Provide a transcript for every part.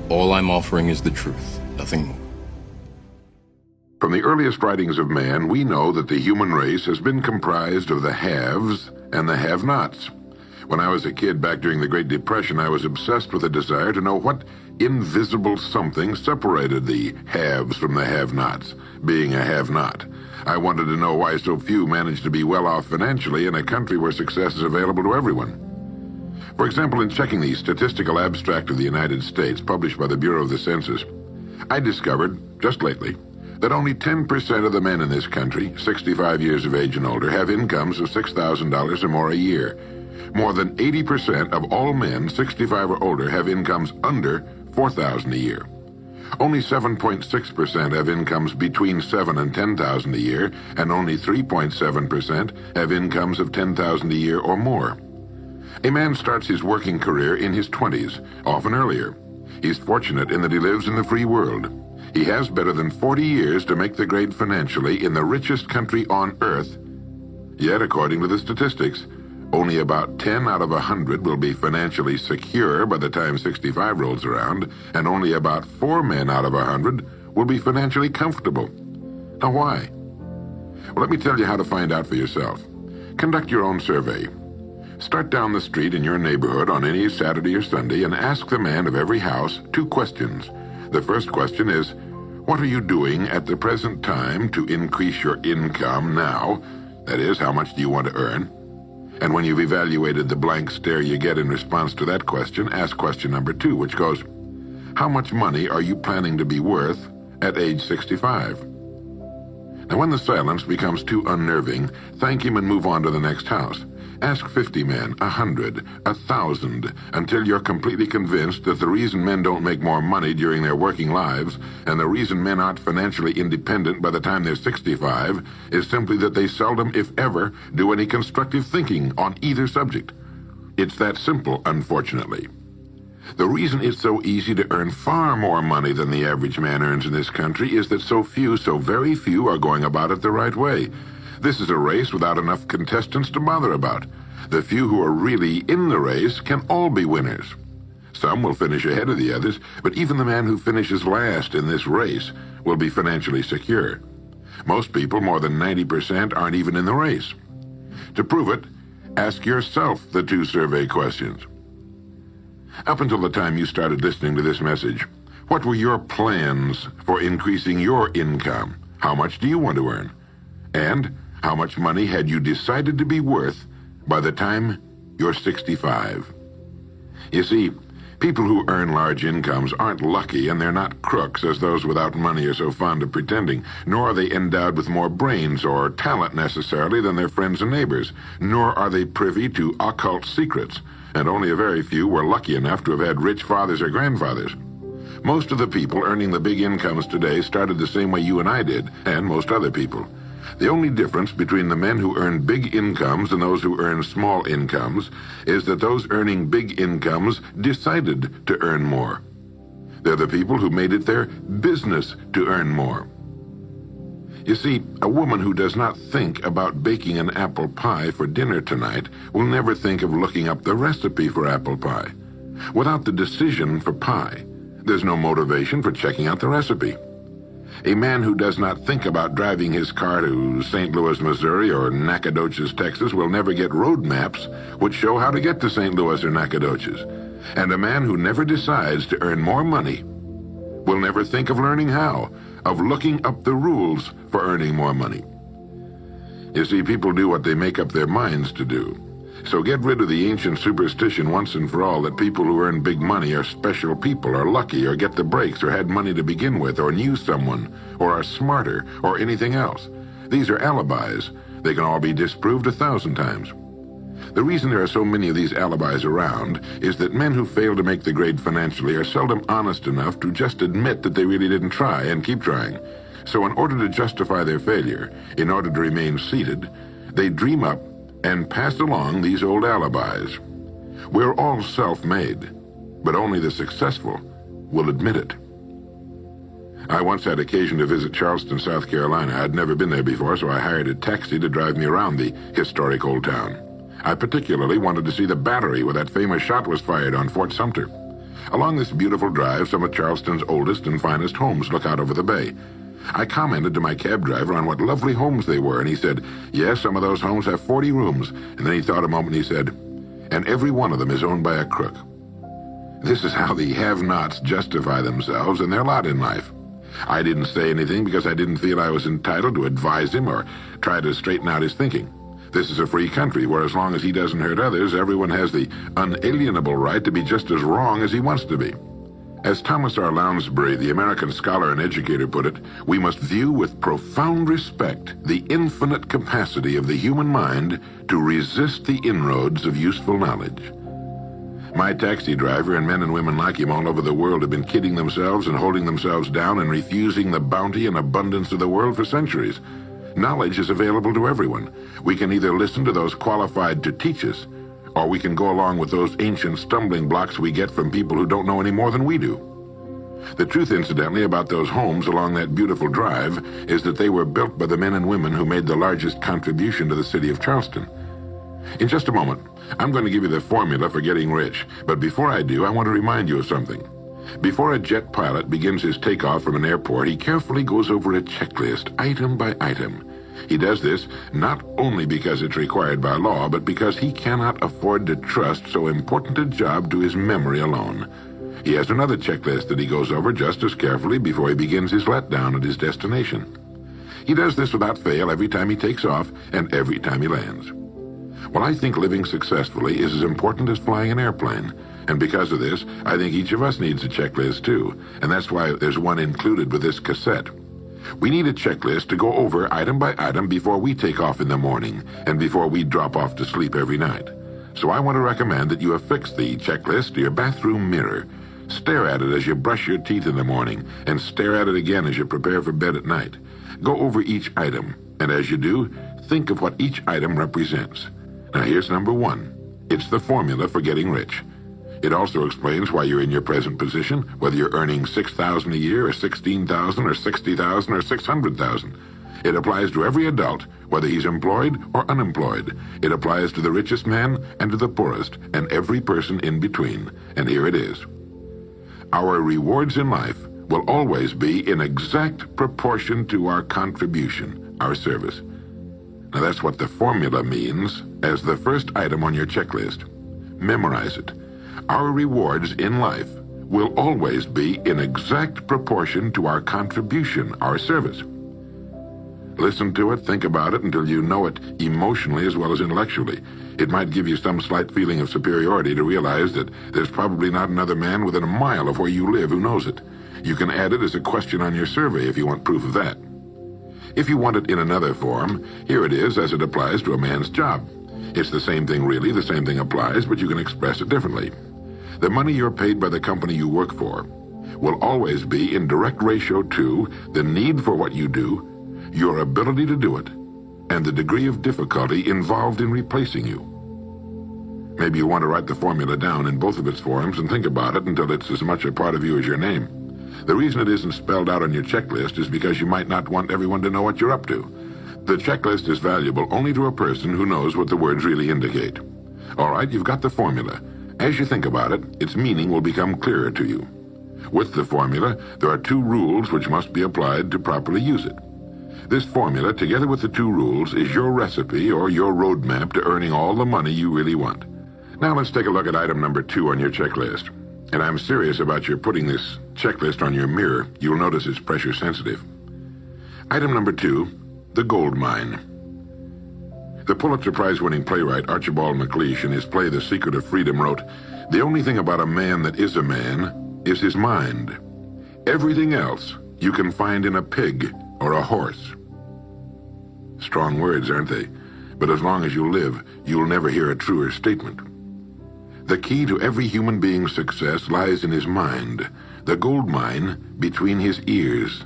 All I'm offering is the truth, nothing more. From the earliest writings of man, we know that the human race has been comprised of the haves and the have-nots. When I was a kid back during the Great Depression, I was obsessed with a desire to know what invisible something separated the haves from the have-nots, being a have-not. I wanted to know why so few managed to be well off financially in a country where success is available to everyone. For example, in checking the Statistical Abstract of the United States, published by the Bureau of the Census, I discovered, just lately, that only 10% of the men in this country, 65 years of age and older, have incomes of $6,000 or more a year. More than 80% of all men 65 or older have incomes under $4,000 a year. Only 7.6% have incomes between $7,000 and $10,000 a year, and only 3.7% have incomes of $10,000 a year or more. A man starts his working career in his 20s, often earlier. He's fortunate in that he lives in the free world. He has better than 40 years to make the grade financially in the richest country on earth. Yet, according to the statistics, only about 10 out of 100 will be financially secure by the time 65 rolls around, and only about 4 men out of 100 will be financially comfortable. Now, why? Well, let me tell you how to find out for yourself. Conduct your own survey. Start down the street in your neighborhood on any Saturday or Sunday and ask the man of every house 2 questions. The first question is, what are you doing at the present time to increase your income now? That is, how much do you want to earn? And when you've evaluated the blank stare you get in response to that question, ask question number 2, which goes, how much money are you planning to be worth at age 65? Now, when the silence becomes too unnerving, thank him and move on to the next house. Ask 50 men, 100, 1,000, until you're completely convinced that the reason men don't make more money during their working lives, and the reason men aren't financially independent by the time they're 65, is simply that they seldom, if ever, do any constructive thinking on either subject. It's that simple, unfortunately. The reason it's so easy to earn far more money than the average man earns in this country is that so very few, are going about it the right way. This is a race without enough contestants to bother about. The few who are really in the race can all be winners. Some will finish ahead of the others, but even the man who finishes last in this race will be financially secure. Most people, more than 90%, aren't even in the race. To prove it, ask yourself the 2 survey questions. Up until the time you started listening to this message, what were your plans for increasing your income? How much do you want to earn? And how much money had you decided to be worth by the time you're 65? You see, people who earn large incomes aren't lucky, and they're not crooks as those without money are so fond of pretending, nor are they endowed with more brains or talent necessarily than their friends and neighbors, nor are they privy to occult secrets, and only a very few were lucky enough to have had rich fathers or grandfathers. Most of the people earning the big incomes today started the same way you and I did, and most other people. The only difference between the men who earn big incomes and those who earn small incomes is that those earning big incomes decided to earn more. They're the people who made it their business to earn more. You see, a woman who does not think about baking an apple pie for dinner tonight will never think of looking up the recipe for apple pie. Without the decision for pie, there's no motivation for checking out the recipe. A man who does not think about driving his car to St. Louis, Missouri or Nacogdoches, Texas will never get road maps which show how to get to St. Louis or Nacogdoches. And a man who never decides to earn more money will never think of learning how, of looking up the rules for earning more money. You see, people do what they make up their minds to do. So get rid of the ancient superstition once and for all that people who earn big money are special people, or lucky, or get the breaks, or had money to begin with, or knew someone, or are smarter, or anything else. These are alibis. They can all be disproved 1,000 times. The reason there are so many of these alibis around is that men who fail to make the grade financially are seldom honest enough to just admit that they really didn't try and keep trying. So in order to justify their failure, in order to remain seated, they dream up and pass along these old alibis. We're all self-made, but only the successful will admit it. I once had occasion to visit Charleston, South Carolina. I'd never been there before, so I hired a taxi to drive me around the historic old town. I particularly wanted to see the battery where that famous shot was fired on Fort Sumter. Along this beautiful drive, some of Charleston's oldest and finest homes look out over the bay. I commented to my cab driver on what lovely homes they were, and he said, yes, some of those homes have 40 rooms. And then he thought a moment and he said, and every one of them is owned by a crook. This is how the have-nots justify themselves and their lot in life. I didn't say anything because I didn't feel I was entitled to advise him or try to straighten out his thinking. This is a free country where as long as he doesn't hurt others, everyone has the unalienable right to be just as wrong as he wants to be. As Thomas R. Lounsbury, the American scholar and educator, put it, we must view with profound respect the infinite capacity of the human mind to resist the inroads of useful knowledge. My taxi driver and men and women like him all over the world have been kidding themselves and holding themselves down and refusing the bounty and abundance of the world for centuries. Knowledge is available to everyone. We can either listen to those qualified to teach us, or we can go along with those ancient stumbling blocks we get from people who don't know any more than we do. The truth, incidentally, about those homes along that beautiful drive is that they were built by the men and women who made the largest contribution to the city of Charleston. In just a moment, I'm going to give you the formula for getting rich, but before I do, I want to remind you of something. Before a jet pilot begins his takeoff from an airport, he carefully goes over a checklist, item by item. He does this not only because it's required by law, but because he cannot afford to trust so important a job to his memory alone. He has another checklist that he goes over just as carefully before he begins his letdown at his destination. He does this without fail every time he takes off and every time he lands. Well, I think living successfully is as important as flying an airplane. And because of this, I think each of us needs a checklist too. And that's why there's one included with this cassette. We need a checklist to go over item by item before we take off in the morning and before we drop off to sleep every night. So I want to recommend that you affix the checklist to your bathroom mirror. Stare at it as you brush your teeth in the morning and stare at it again as you prepare for bed at night. Go over each item, and as you do, think of what each item represents. Now here's number one. It's the formula for getting rich. It also explains why you're in your present position, whether you're earning $6,000 a year or $16,000 or $60,000 or $600,000. It applies to every adult, whether he's employed or unemployed. It applies to the richest man and to the poorest, and every person in between. And here it is. Our rewards in life will always be in exact proportion to our contribution, our service. Now that's what the formula means as the first item on your checklist. Memorize it. Our rewards in life will always be in exact proportion to our contribution, our service. Listen to it, think about it until you know it emotionally as well as intellectually. It might give you some slight feeling of superiority to realize that there's probably not another man within a mile of where you live who knows it. You can add it as a question on your survey if you want proof of that. If you want it in another form, here it is as it applies to a man's job. It's the same thing really, the same thing applies, but you can express it differently. The money you're paid by the company you work for will always be in direct ratio to the need for what you do, your ability to do it, and the degree of difficulty involved in replacing you. Maybe you want to write the formula down in both of its forms and think about it until it's as much a part of you as your name. The reason it isn't spelled out on your checklist is because you might not want everyone to know what you're up to. The checklist is valuable only to a person who knows what the words really indicate. All right, you've got the formula. As you think about it, its meaning will become clearer to you. With the formula, there are two rules which must be applied to properly use it. This formula, together with the two rules, is your recipe or your roadmap to earning all the money you really want. Now let's take a look at item number 2 on your checklist. And I'm serious about your putting this checklist on your mirror. You'll notice it's pressure sensitive. Item number 2, the gold mine. The Pulitzer Prize-winning playwright Archibald MacLeish in his play The Secret of Freedom wrote, "The only thing about a man that is a man is his mind. Everything else you can find in a pig or a horse." Strong words, aren't they? But as long as you live, you'll never hear a truer statement. The key to every human being's success lies in his mind, the gold mine between his ears.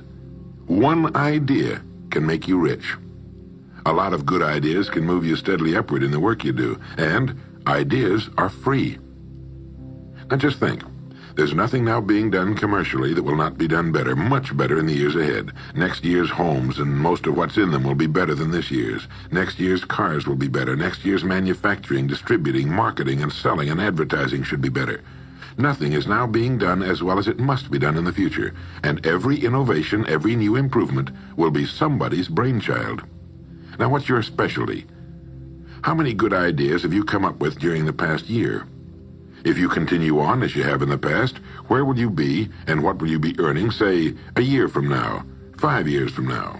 One idea can make you rich. A lot of good ideas can move you steadily upward in the work you do, and ideas are free. Now just think. There's nothing now being done commercially that will not be done better, much better in the years ahead. Next year's homes and most of what's in them will be better than this year's. Next year's cars will be better. Next year's manufacturing, distributing, marketing, and selling and advertising should be better. Nothing is now being done as well as it must be done in the future, and every innovation, every new improvement will be somebody's brainchild. Now, what's your specialty? How many good ideas have you come up with during the past year? If you continue on as you have in the past, where will you be and what will you be earning, say, a year from now, 5 years from now?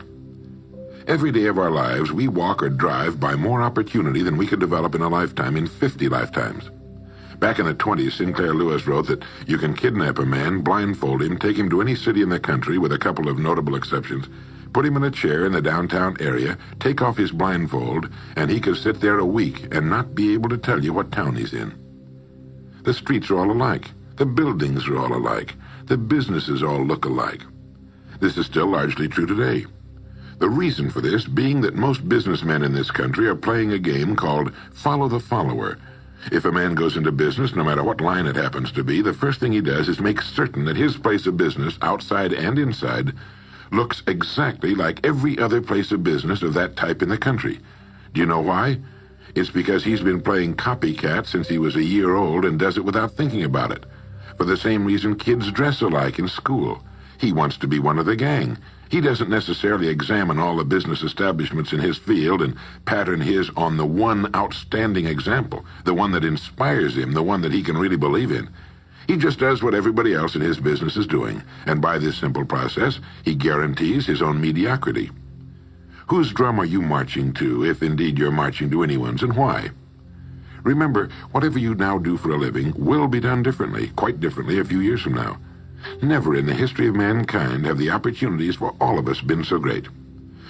Every day of our lives, we walk or drive by more opportunity than we could develop in a lifetime, in 50 lifetimes. Back in the 20s, Sinclair Lewis wrote that you can kidnap a man, blindfold him, take him to any city in the country with a couple of notable exceptions, put him in a chair in the downtown area, take off his blindfold, and he could sit there a week and not be able to tell you what town he's in. The streets are all alike. The buildings are all alike. The businesses all look alike. This is still largely true today. The reason for this being that most businessmen in this country are playing a game called follow the follower. If a man goes into business, no matter what line it happens to be, the first thing he does is make certain that his place of business, outside and inside, looks exactly like every other place of business of that type in the country. Do you know why? It's because he's been playing copycat since he was a year old and does it without thinking about it. For the same reason kids dress alike in school. He wants to be one of the gang. He doesn't necessarily examine all the business establishments in his field and pattern his on the one outstanding example, the one that inspires him, the one that he can really believe in. He just does what everybody else in his business is doing, and by this simple process, he guarantees his own mediocrity. Whose drum are you marching to, if indeed you're marching to anyone's, and why? Remember, whatever you now do for a living will be done differently, quite differently a few years from now. Never in the history of mankind have the opportunities for all of us been so great.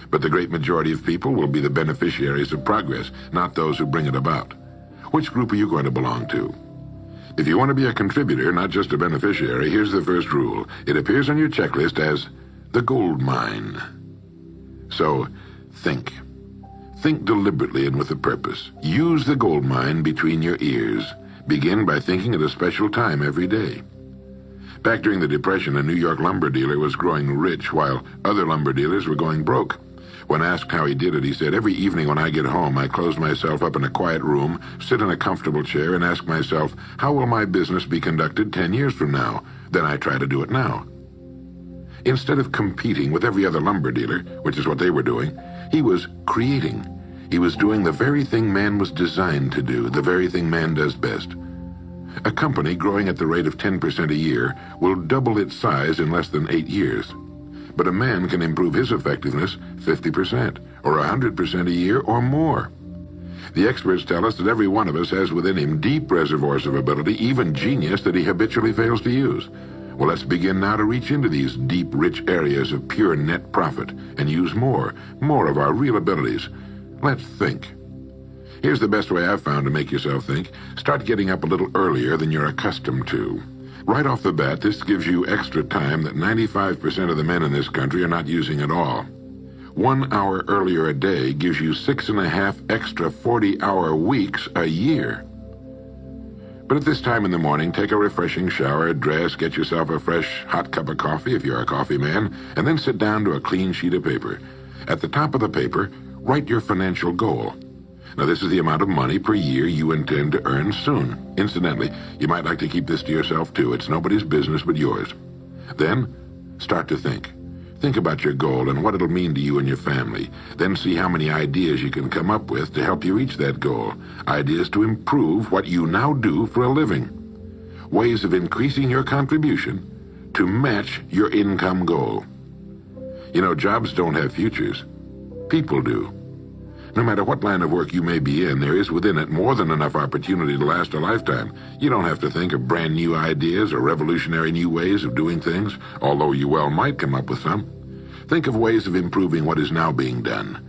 But the great majority of people will be the beneficiaries of progress, not those who bring it about. Which group are you going to belong to? If you want to be a contributor, not just a beneficiary, here's the first rule. It appears on your checklist as the gold mine. So, think. Think deliberately and with a purpose. Use the gold mine between your ears. Begin by thinking at a special time every day. Back during the Depression, a New York lumber dealer was growing rich while other lumber dealers were going broke. When asked how he did it, he said, "Every evening when I get home, I close myself up in a quiet room, sit in a comfortable chair, and ask myself, how will my business be conducted 10 years from now? Then I try to do it now." Instead of competing with every other lumber dealer, which is what they were doing, he was creating. He was doing the very thing man was designed to do, the very thing man does best. A company growing at the rate of 10% a year will double its size in less than 8 years. But a man can improve his effectiveness 50%, or 100% a year, or more. The experts tell us that every one of us has within him deep reservoirs of ability, even genius, that he habitually fails to use. Well, let's begin now to reach into these deep, rich areas of pure net profit and use more of our real abilities. Let's think. Here's the best way I've found to make yourself think. Start getting up a little earlier than you're accustomed to. Right off the bat, this gives you extra time that 95% of the men in this country are not using at all. 1 hour earlier a day gives you 6.5 extra 40-hour weeks a year. But at this time in the morning, take a refreshing shower, dress, get yourself a fresh, hot cup of coffee if you're a coffee man, and then sit down to a clean sheet of paper. At the top of the paper, write your financial goal. Now, this is the amount of money per year you intend to earn soon. Incidentally, you might like to keep this to yourself, too. It's nobody's business but yours. Then, start to think. Think about your goal and what it'll mean to you and your family. Then see how many ideas you can come up with to help you reach that goal. Ideas to improve what you now do for a living. Ways of increasing your contribution to match your income goal. You know, jobs don't have futures. People do. No matter what line of work you may be in, there is within it more than enough opportunity to last a lifetime. You don't have to think of brand new ideas or revolutionary new ways of doing things, although you well might come up with some. Think of ways of improving what is now being done.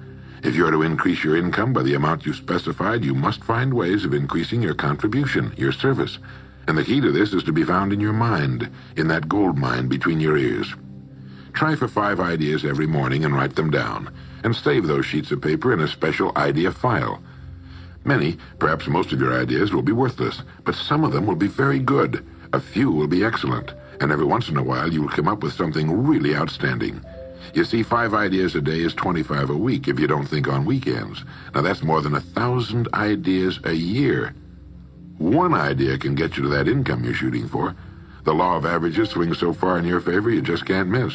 If you are to increase your income by the amount you specified, you must find ways of increasing your contribution, your service. And the key to this is to be found in your mind, in that gold mine between your ears. Try for 5 ideas every morning and write them down, and save those sheets of paper in a special idea file. Many, perhaps most of your ideas will be worthless, but some of them will be very good. A few will be excellent, and every once in a while you will come up with something really outstanding. You see, 5 ideas a day is 25 a week if you don't think on weekends. Now that's more than 1,000 ideas a year. One idea can get you to that income you're shooting for. The law of averages swings so far in your favor you just can't miss.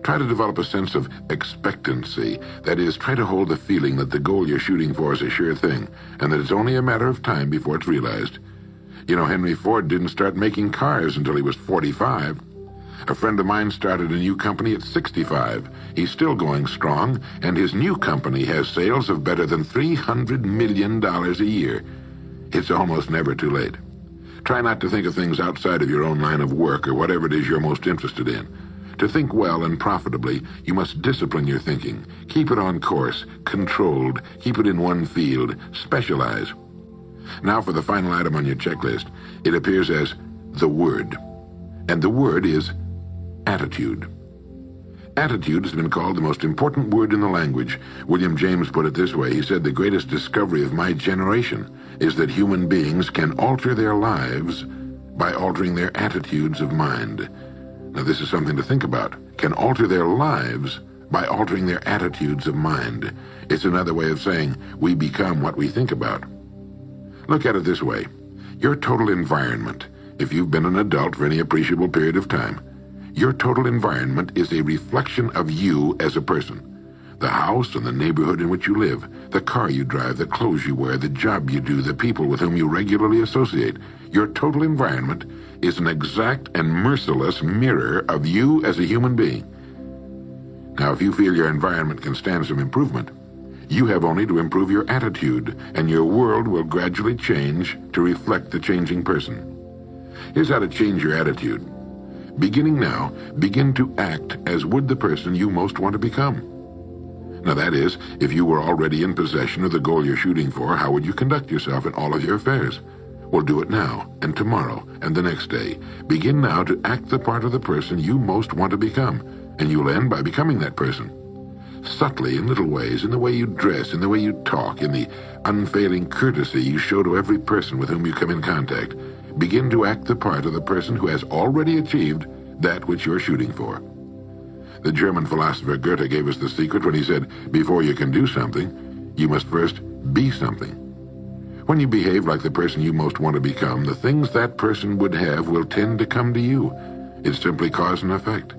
Try to develop a sense of expectancy. That is, try to hold the feeling that the goal you're shooting for is a sure thing, and that it's only a matter of time before it's realized. You know, Henry Ford didn't start making cars until he was 45. A friend of mine started a new company at 65. He's still going strong, and his new company has sales of better than $300 million a year. It's almost never too late. Try not to think of things outside of your own line of work or whatever it is you're most interested in. To think well and profitably, you must discipline your thinking. Keep it on course, controlled, keep it in one field, specialize. Now for the final item on your checklist. It appears as the word. And the word is attitude. Attitude has been called the most important word in the language. William James put it this way. He said, "The greatest discovery of my generation is that human beings can alter their lives by altering their attitudes of mind." Now this is something to think about. Can alter their lives by altering their attitudes of mind. It's another way of saying we become what we think about. Look at it this way. Your total environment, if you've been an adult for any appreciable period of time, your total environment is a reflection of you as a person. The house and the neighborhood in which you live, the car you drive, the clothes you wear, the job you do, the people with whom you regularly associate. Your total environment is an exact and merciless mirror of you as a human being. Now, if you feel your environment can stand some improvement, you have only to improve your attitude, and your world will gradually change to reflect the changing person. Here's how to change your attitude. Beginning now, begin to act as would the person you most want to become. Now that is, if you were already in possession of the goal you're shooting for, how would you conduct yourself in all of your affairs? Well, do it now, and tomorrow, and the next day. Begin now to act the part of the person you most want to become, and you'll end by becoming that person. Subtly, in little ways, in the way you dress, in the way you talk, in the unfailing courtesy you show to every person with whom you come in contact, begin to act the part of the person who has already achieved that which you're shooting for. The German philosopher Goethe gave us the secret when he said, before you can do something, you must first be something. When you behave like the person you most want to become, the things that person would have will tend to come to you. It's simply cause and effect.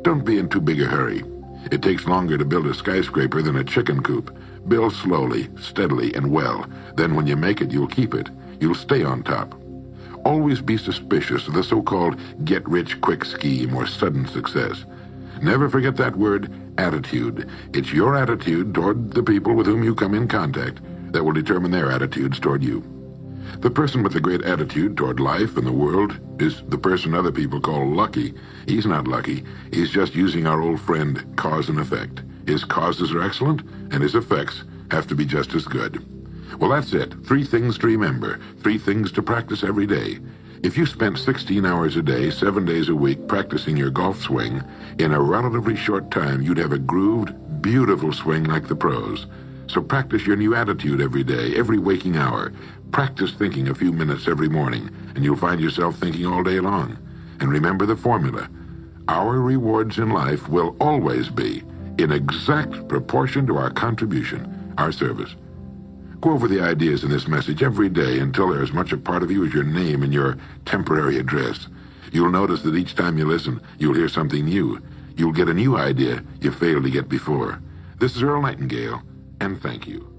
Don't be in too big a hurry. It takes longer to build a skyscraper than a chicken coop. Build slowly, steadily, and well. Then when you make it, you'll keep it. You'll stay on top. Always be suspicious of the so-called get-rich-quick scheme or sudden success. Never forget that word, attitude. It's your attitude toward the people with whom you come in contact that will determine their attitudes toward you. The person with the great attitude toward life and the world is the person other people call lucky. He's not lucky. He's just using our old friend, cause and effect. His causes are excellent, and his effects have to be just as good. Well, that's it. 3 things to remember. 3 things to practice every day. If you spent 16 hours a day, 7 days a week, practicing your golf swing, in a relatively short time, you'd have a grooved, beautiful swing like the pros. So practice your new attitude every day, every waking hour. Practice thinking a few minutes every morning, and you'll find yourself thinking all day long. And remember the formula. Our rewards in life will always be in exact proportion to our contribution, our service. Go over the ideas in this message every day until they're as much a part of you as your name and your temporary address. You'll notice that each time you listen, you'll hear something new. You'll get a new idea you failed to get before. This is Earl Nightingale, and thank you.